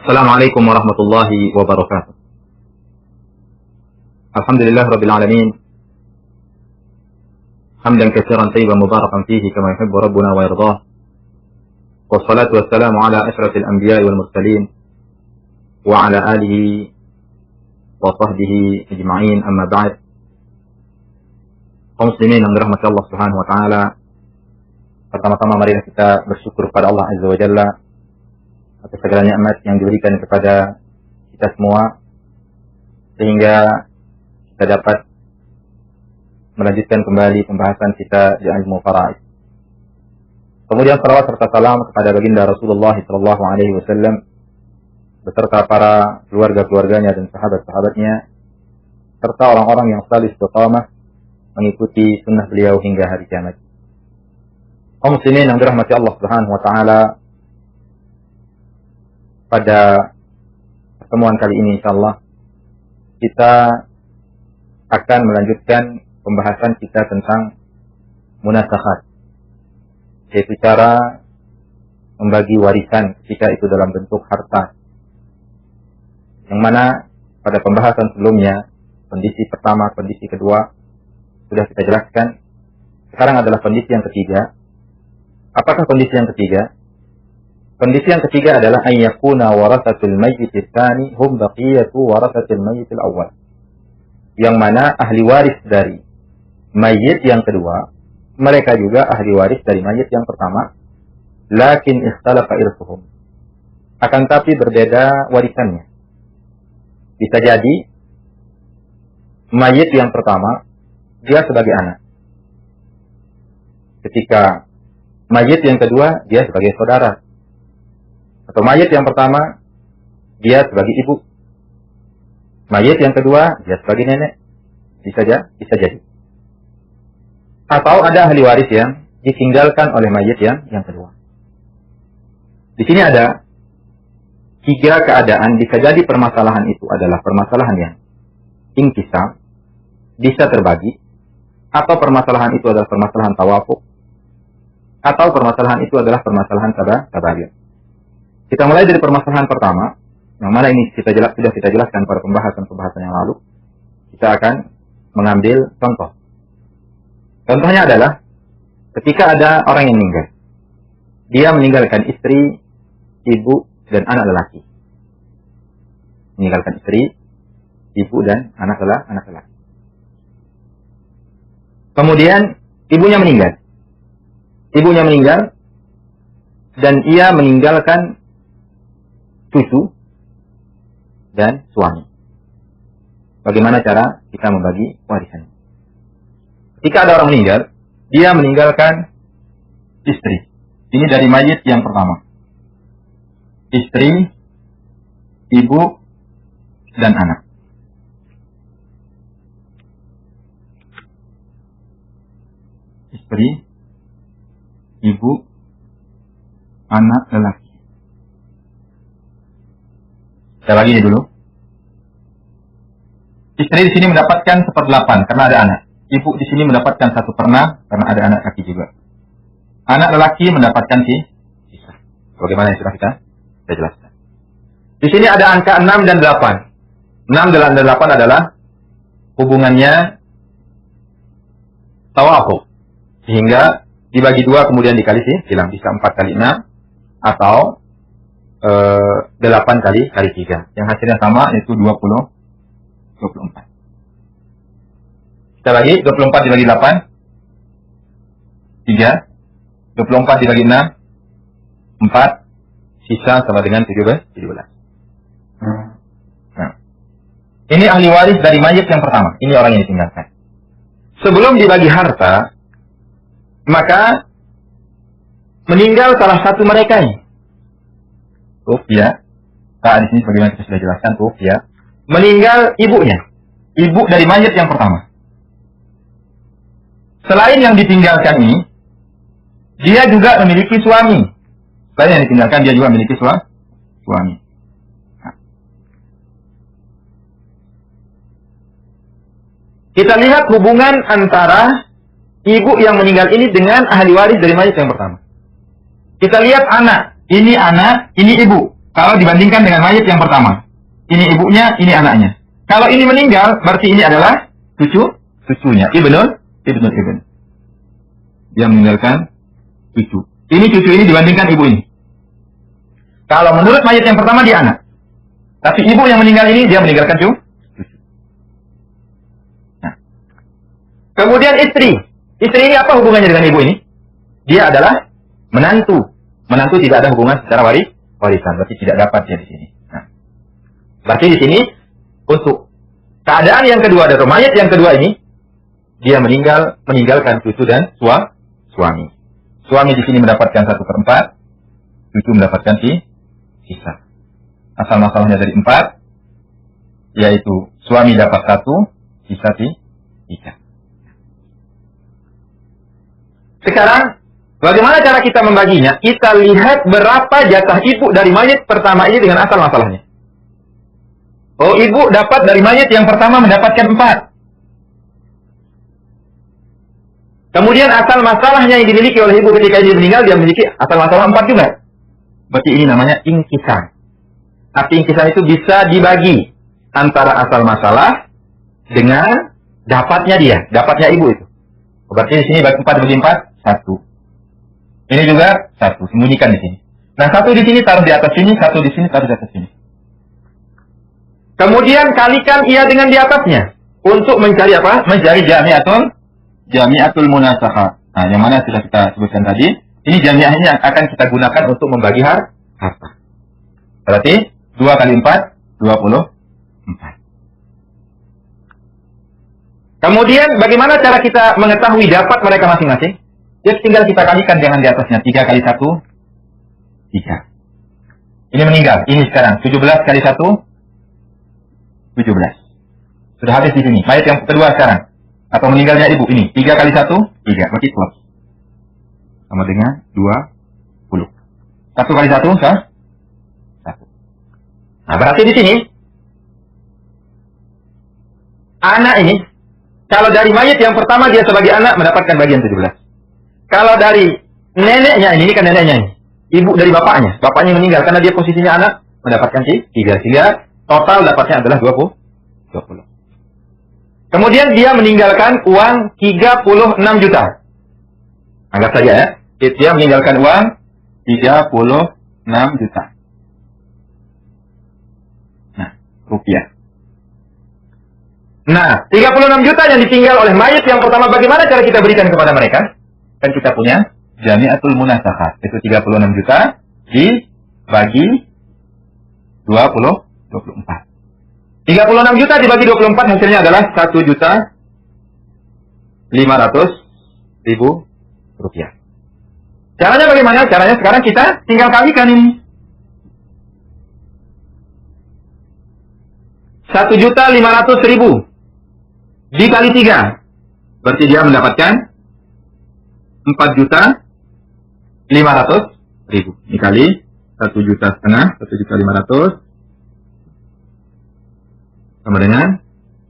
Assalamualaikum warahmatullahi wabarakatuh. Alhamdulillah rabbil alamin. Hamdan katsiran tayyiban mubarakan fihi kama yuhibbu rabbuna wa yardah. Wassalatu wassalamu ala asyrafil anbiya'i wal mursalin wa ala alihi wa sahbihi ajma'in, amma ba'd. Kaum muslimin yang dirahmati Allah Subhanahu wa taala, pertama-tama marilah kita bersyukur kepada Allah Azza wa Jalla atas segala nikmat yang diberikan kepada kita semua, sehingga kita dapat melanjutkan kembali pembahasan kita di ilmu faraid. Kemudian salawat serta salam kepada baginda Rasulullah SAW beserta para keluarga-keluarganya dan sahabat-sahabatnya, serta orang-orang yang selalu istiqamah mengikuti sunnah beliau hingga hari kiamat. Kaum muslimin yang dirahmati Allah Subhanahu wa taala, pada pertemuan kali ini insyaallah kita akan melanjutkan pembahasan kita tentang munasakhat, yaitu cara membagi warisan ketika itu dalam bentuk harta. Yang mana pada pembahasan sebelumnya, kondisi pertama, kondisi kedua sudah kita jelaskan. Sekarang adalah kondisi yang ketiga. Apakah kondisi yang ketiga? Kondisi yang ketiga adalah an yakuna warasatul mayyit tsani hum baqiyatu warasatil mayyit al-awwal. Yang mana ahli waris dari mayit yang kedua, mereka juga ahli waris dari mayit yang pertama. Lakin ikhtalafa irsuhum. Akan tapi berbeda warisannya. Bisa jadi mayit yang pertama dia sebagai anak. Ketika mayit yang kedua dia sebagai saudara. Atau mayit yang pertama dia sebagai ibu, mayit yang kedua dia sebagai nenek, bisa jadi. Atau ada ahli waris yang ditinggalkan oleh mayit yang kedua. Di sini ada 3 keadaan. Bisa jadi permasalahan itu adalah permasalahan yang inkisam, bisa terbagi, atau permasalahan itu adalah permasalahan tawafuq, atau permasalahan itu adalah permasalahan tabayun. Kita mulai dari permasalahan pertama, yang mana ini sudah kita jelaskan pada pembahasan yang lalu. Kita akan mengambil contoh. Contohnya adalah ketika ada orang yang meninggal. Dia meninggalkan istri, ibu, dan anak lelaki. Meninggalkan istri, ibu, dan anak lelaki. Kemudian ibunya meninggal. Ibunya meninggal dan ia meninggalkan cucu dan suami. Bagaimana cara kita membagi warisan? Ketika ada orang meninggal, dia meninggalkan istri. Ini dari mayit yang pertama. Istri, ibu, dan anak. Istri, ibu, anak lelaki. Kita bagi dulu. Istri di sini mendapatkan 1/8 karena ada anak. Ibu di sini mendapatkan 1/6 karena ada anak laki juga. Anak lelaki mendapatkan sisa. Bagaimana yang sudah kita jelaskan. Di sini ada angka 6 dan 8. 6 dan 8 adalah hubungannya tawafuq. Sehingga dibagi 2 kemudian dikali silang. Bisa 4 kali 6 atau 8 kali 3. Yang hasilnya sama, yaitu 24. Kita bagi 24 dibagi 8 3. 24 dibagi 6 4. Sisa sama dengan 17. Nah, ini ahli waris dari mayit yang pertama. Ini orang yang ditinggalkan. Sebelum dibagi harta, maka meninggal salah satu mereka ini. Ya, di sini bagaimana kita sudah jelaskan ya. Meninggal ibunya, ibu dari mayit yang pertama. Selain yang ditinggalkan ini, dia juga memiliki suami. Selain yang ditinggalkan, dia juga memiliki suami. Nah. Kita lihat hubungan antara ibu yang meninggal ini dengan ahli waris dari mayit yang pertama. Kita lihat anak. Ini anak, ini ibu. Kalau dibandingkan dengan mayit yang pertama. Ini ibunya, ini anaknya. Kalau ini meninggal, berarti ini adalah cucunya. Ibnul. Dia meninggalkan cucu. Ini cucu ini dibandingkan ibu ini. Kalau menurut mayit yang pertama dia anak. Tapi ibu yang meninggal ini dia meninggalkan cucu. Nah. Kemudian istri. Istri ini apa hubungannya dengan ibu ini? Dia adalah menantu. Menantu tidak ada hubungan secara warisan. Berarti tidak dapat dia di sini. Nah. Berarti di sini untuk keadaan yang kedua atau mayat yang kedua ini dia meninggalkan cucu dan suami. Suami di sini mendapatkan 1/4, cucu mendapatkan sisa. Asal masalahnya dari 4, yaitu suami dapat 1, sisa 3. Sekarang bagaimana cara kita membaginya? Kita lihat berapa jatah ibu dari mayat pertama ini dengan asal masalahnya. Oh, ibu dapat dari mayat yang pertama mendapatkan 4. Kemudian asal masalahnya yang dimiliki oleh ibu ketika dia meninggal, dia memiliki asal masalah 4 juga. Berarti ini namanya ingkisar. Arti ingkisar itu bisa dibagi antara asal masalah dengan dapatnya dia, dapatnya ibu itu. Berarti di sini 4 bagi 4, 1. Ini juga 1, sembunyikan di sini. Nah, 1 di sini taruh di atas sini, 1 di sini taruh di atas sini. Kemudian kalikan ia dengan di atasnya untuk mencari apa? Mencari jami'atul munasakha. Nah, yang mana sudah kita sebutkan tadi. Ini jami'ah ini yang akan kita gunakan untuk membagi harta. Berarti 2 kali 4, 24. Kemudian bagaimana cara kita mengetahui dapat mereka masing-masing? Ya tinggal kita kalikan jangan di atasnya. 3 kali 1, 3. Ini meninggal. Ini sekarang 17 kali 1, 17. Sudah habis di sini. Mayat yang kedua sekarang. Atau meninggalnya ibu ini. 3 kali 1, 3. Berarti 12. Sama dengan 20. 1 kali 1, 1. Nah, berarti di sini. Anak ini. Kalau dari mayat yang pertama dia sebagai anak mendapatkan bagian 17. Kalau dari neneknya ini kan neneknya ini. Ibu dari bapaknya. Bapaknya meninggal karena dia posisinya anak. Mendapatkan 3. Sehingga total dapatnya adalah 20. Kemudian dia meninggalkan uang 36 juta. Anggap saja ya. Dia meninggalkan uang 36 juta. Nah, rupiah. Nah, 36 juta yang ditinggal oleh mayat yang pertama bagaimana cara kita berikan kepada mereka? Kan kita punya jami'atul munasakha. Itu 36 juta dibagi 24. 36 juta dibagi 24 hasilnya adalah 1.500.000 rupiah. Caranya bagaimana? Caranya sekarang kita tinggal kalikan ini. 1.500.000 dikali 3. Berarti dia mendapatkan 4.500.000 dikali 1,5 juta, 1.500.000 sama dengan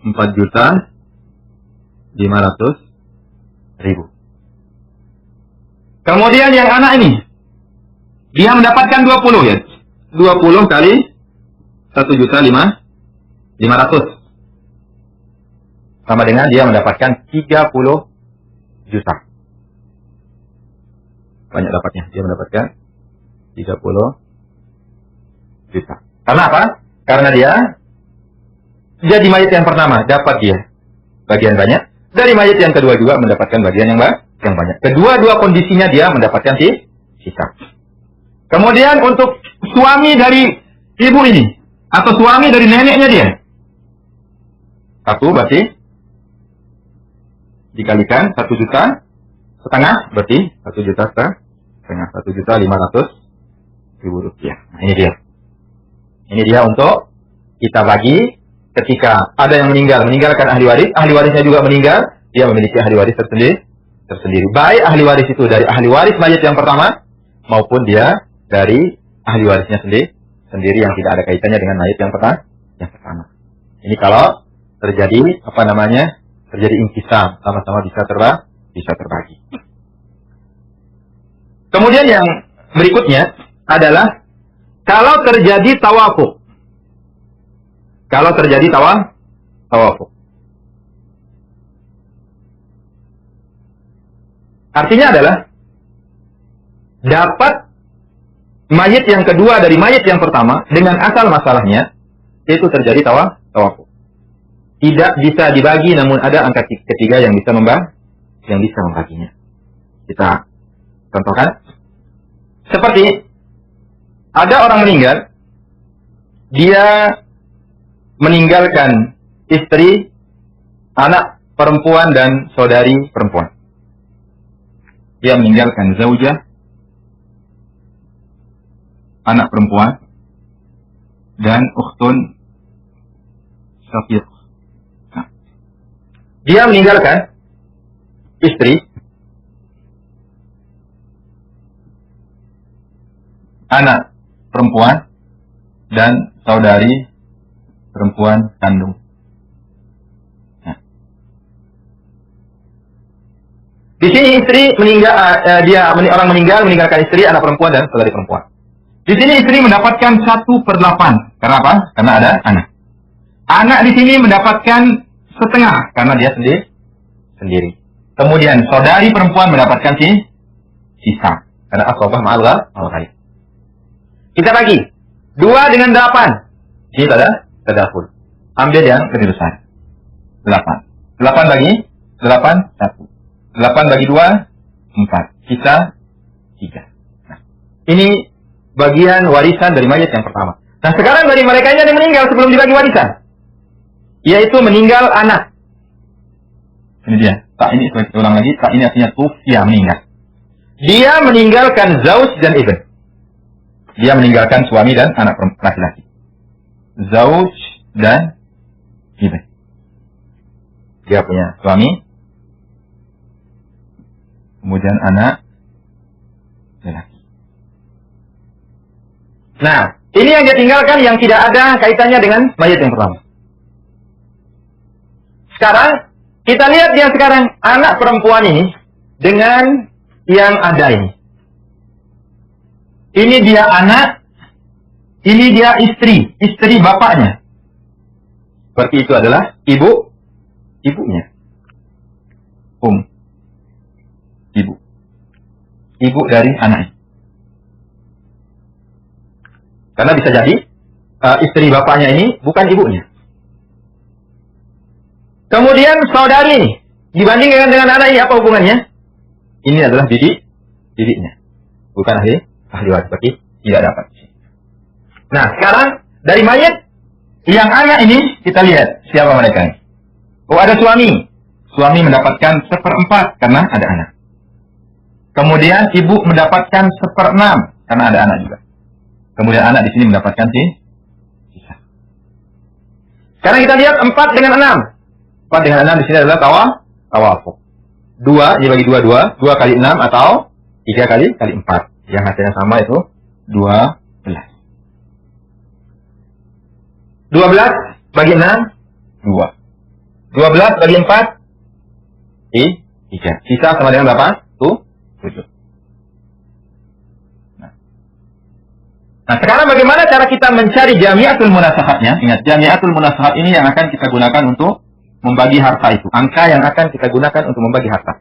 4.500.000. Kemudian yang anak ini dia mendapatkan 20 ya. 20 kali 1.500.000 sama dengan dia mendapatkan 30 juta. Banyak dapatnya. Dia mendapatkan 30 juta. Karena apa? Karena dia jadi mayat yang pertama dapat dia bagian banyak. Dari mayat yang kedua juga mendapatkan bagian yang banyak. Kedua-dua kondisinya dia mendapatkan sisa. Kemudian untuk suami dari ibu ini atau suami dari neneknya dia. 1 berarti dikalikan 1,5 juta berarti 1,5 juta 1.500.000 rupiah. Nah, ini dia. Ini dia untuk kita bagi. Ketika ada yang meninggalkan ahli warisnya juga meninggal, dia memiliki ahli waris tersendiri. Baik ahli waris itu dari ahli waris mayat yang pertama, maupun dia dari ahli warisnya sendiri yang tidak ada kaitannya dengan mayat yang pertama. Ini kalau terjadi terjadi inkisam, sama-sama bisa terbagi. Kemudian yang berikutnya adalah Kalau terjadi tawafuq. Kalau terjadi tawafuq. Artinya adalah dapat mayit yang kedua dari mayit yang pertama dengan asal masalahnya itu terjadi tawafuq. Tidak bisa dibagi, namun ada angka ketiga yang bisa membaginya. Kita contohkan. Seperti ada orang meninggal, dia meninggalkan istri, anak perempuan dan saudari perempuan. Dia meninggalkan zaujah, anak perempuan, dan ukhtun syaqiq. Dia meninggalkan istri, anak perempuan, dan saudari perempuan kandung. Nah. Di sini istri meninggal, orang meninggal meninggalkan istri, anak perempuan, dan saudari perempuan. Di sini istri mendapatkan 1/8. Karena apa? Karena ada anak. Anak di sini mendapatkan setengah karena dia sendiri. Kemudian saudari perempuan mendapatkan sisa karena asabah ma'al ghaib. Kita bagi 2 dengan 8. Ini ada tadaful. Ambil yang lebih besar. 8. 8 bagi 8 1. 8 bagi 2 4. Sisa 3. Nah, ini bagian warisan dari mayat yang pertama. Nah, sekarang dari mereka ini ada yang meninggal sebelum dibagi warisan. Yaitu meninggal anak. Ini dia. Tak ini, saya ulang lagi. Tak ini artinya tufiya, meninggal. Dia meninggalkan zauj dan ibn. Dia meninggalkan suami dan anak laki-laki. Zauj dan ibn. Dia punya suami. Kemudian anak laki-laki. Nah, ini yang dia tinggalkan yang tidak ada kaitannya dengan mayat yang pertama. Sekarang, kita lihat yang sekarang, anak perempuan ini, dengan yang ada ini. Ini dia anak, ini dia istri bapaknya. Seperti itu adalah ibunya. Ibu dari anak ini. Karena bisa jadi, istri bapaknya ini bukan ibunya. Kemudian saudari ini, dibandingkan dengan anak ini apa hubungannya? Ini adalah bibiknya. Bukan ahli waris, berarti tidak dapat. Nah, sekarang dari mayat yang anak ini kita lihat siapa mereka ini. Oh, ada suami. Suami mendapatkan 1/4 karena ada anak. Kemudian ibu mendapatkan 1/6 karena ada anak juga. Kemudian anak di sini mendapatkan sisa. Sekarang kita lihat 4 dengan 6. 4 dengan 6 di sini adalah tawafuq. 2 dibagi 2 kali 6 atau 3 kali 4. Yang hasilnya sama itu 12. 12 bagi 6 2. 12 bagi 4 3. Sisa sama dengan berapa? 7. Nah, sekarang bagaimana cara kita mencari jami'atul munasakhatnya? Ingat, jami'atul munasakhat ini yang akan kita gunakan untuk membagi harta itu. Angka yang akan kita gunakan untuk membagi harta.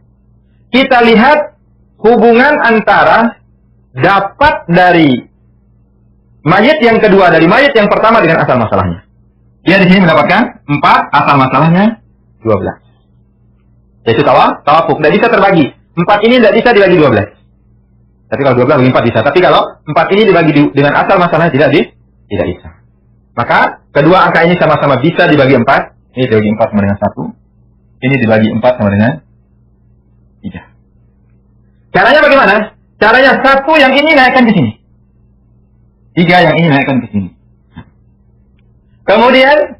Kita lihat hubungan antara dapat dari mayit yang kedua dari mayit yang pertama dengan asal masalahnya. Dia di sini mendapatkan 4, asal masalahnya 12. Yaitu tawafuq. Tidak bisa terbagi. 4 ini tidak bisa dibagi 12. Tapi kalau 12 bagi 4 bisa. Tapi kalau 4 ini dibagi dengan asal masalahnya tidak bisa. Maka kedua angka ini sama-sama bisa dibagi 4. Ini dibagi 4 sama dengan 1. Ini dibagi 4 sama dengan 3. Caranya bagaimana? Caranya 1 yang ini naikkan ke sini. 3 yang ini naikkan ke sini. Kemudian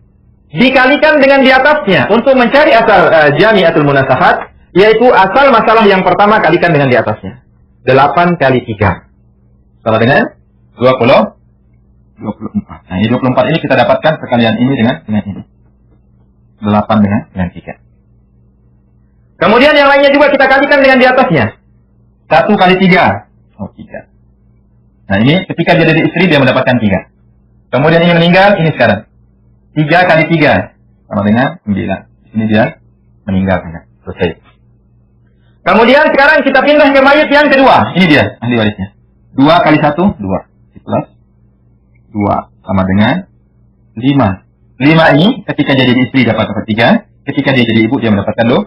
dikalikan dengan di atasnya untuk mencari asal jami'atul munasakhat, yaitu asal masalah yang pertama kalikan dengan di atasnya. 8 kali 3. Sama dengan 24. Nah, ini 24 ini kita dapatkan perkalian ini dengan ini. 8 dengan 3. Kemudian yang lainnya juga kita kalikan dengan di atasnya. 1 kali 3. Oh, 3. Nah ini ketika dia jadi istri dia mendapatkan 3. Kemudian ini meninggal, ini sekarang 3 kali 3 sama dengan 9. Ini dia meninggal. Selesai. Kemudian sekarang kita pindah ke mayit yang kedua. Ini dia ahli warisnya. 2 kali 1, 2. Plus 2 sama dengan 5. 5 ini ketika dia jadi istri dapat 3. Ketika dia jadi ibu dia mendapatkan 2.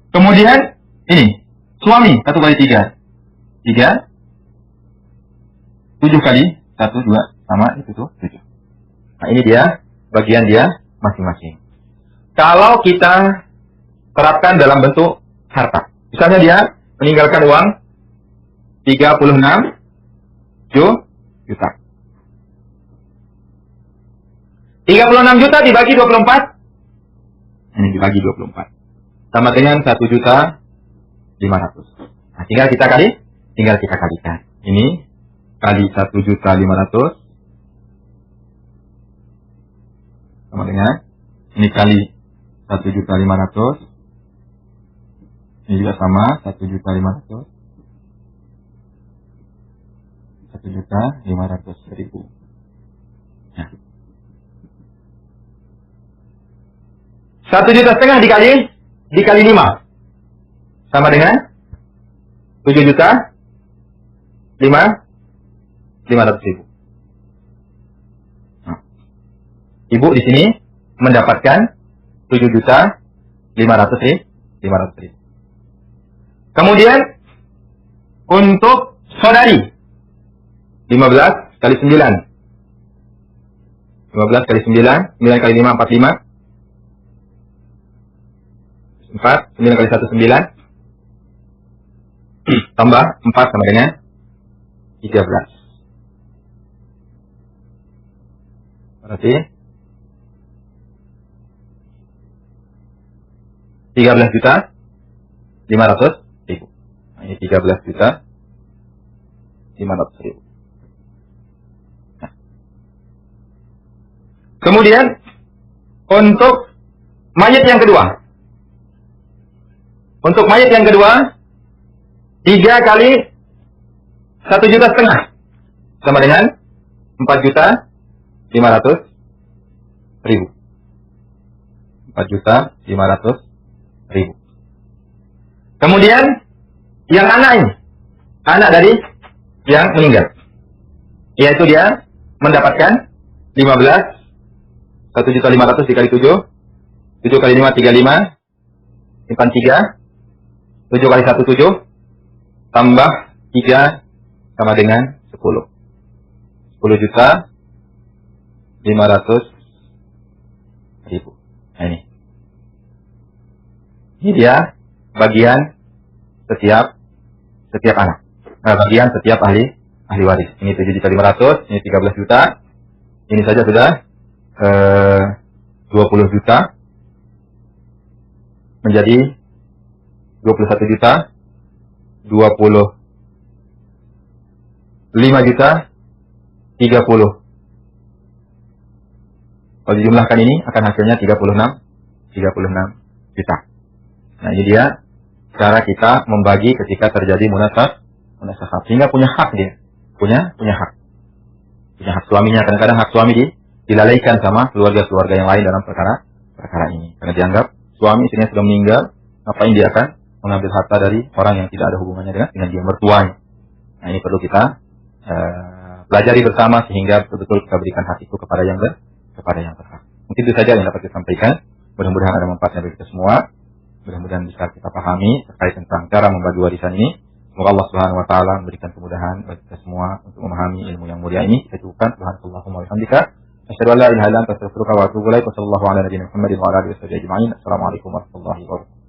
Kemudian ini suami 1 kali 3. 3. 7 kali 1, 2 sama itu tuh 7. Nah ini dia bagian dia masing-masing. Kalau kita terapkan dalam bentuk harta. Misalnya dia meninggalkan uang 36 juta. 36 juta dibagi 24. Ini dibagi 24. Sama dengan 1.500.000. Nah, tinggal kita kalikan. Ini kali 1.500.000 sama dengan ini kali 1.500.000. Ini juga sama 1.500.000. 1.500.000. Nah. 1,5 juta dikali 5 sama dengan 7.500.000. Nah. Ibu di sini mendapatkan 7.500.000. Kemudian untuk saudari 15 kali 9. 15 kali 9, 9 kali 5, 45. 4, 9 kali 1, 9. Tambah 4 sama dengan 13. Berarti 13.500.000. Nah, ini 13.500.000. Nah. Kemudian untuk mayit yang kedua. Untuk mayit yang kedua 3 kali 1,5 juta sama dengan 4.500.000. 4.500.000. Kemudian yang anak ini, anak dari yang meninggal, yaitu dia mendapatkan 15, 1.500.000 dikali 7, 7 kali 5, 35, simpan 3, 7 kali 1, 7, tambah 3 sama dengan 10. 10.500.000. Nah ini. Ini dia bagian setiap anak. Nah, bagian setiap ahli waris. Ini 7.500.000, ini 13 juta. Ini saja sudah 20 juta. Menjadi 21 juta, 25 juta, 30. Kalau dijumlahkan ini akan hasilnya 36 juta. Nah ini dia cara kita membagi ketika terjadi munasabah, sehingga punya hak dia, punya hak suaminya. Kadang-kadang hak suami dilalaikan sama keluarga-keluarga yang lain dalam perkara ini, karena dianggap suami istrinya sudah meninggal, ngapain dia akan mengambil harta dari orang yang tidak ada hubungannya dengan dia, mertuanya. Nah ini perlu kita pelajari bersama sehingga betul-betul kita berikan hak itu kepada yang berhak. Mungkin itu saja yang dapat kita sampaikan. Mudah-mudahan ada manfaatnya bagi kita semua. Mudah-mudahan bisa kita pahami terkait tentang cara membagi warisan ini. Semoga Allah Subhanahu wa taala memberikan kemudahan bagi kita semua untuk memahami ilmu yang mulia ini. Kita cukupkan. Subhanallahumma wa bihamdika, asyhadu an la ilaha illa anta, astaghfiruka wa atubu ilaik. Wassallallahu ala nabiyyina Muhammadin wa ala alihi wasallam ajma'in. Assalamualaikum warahmatullahi wabarakatuh.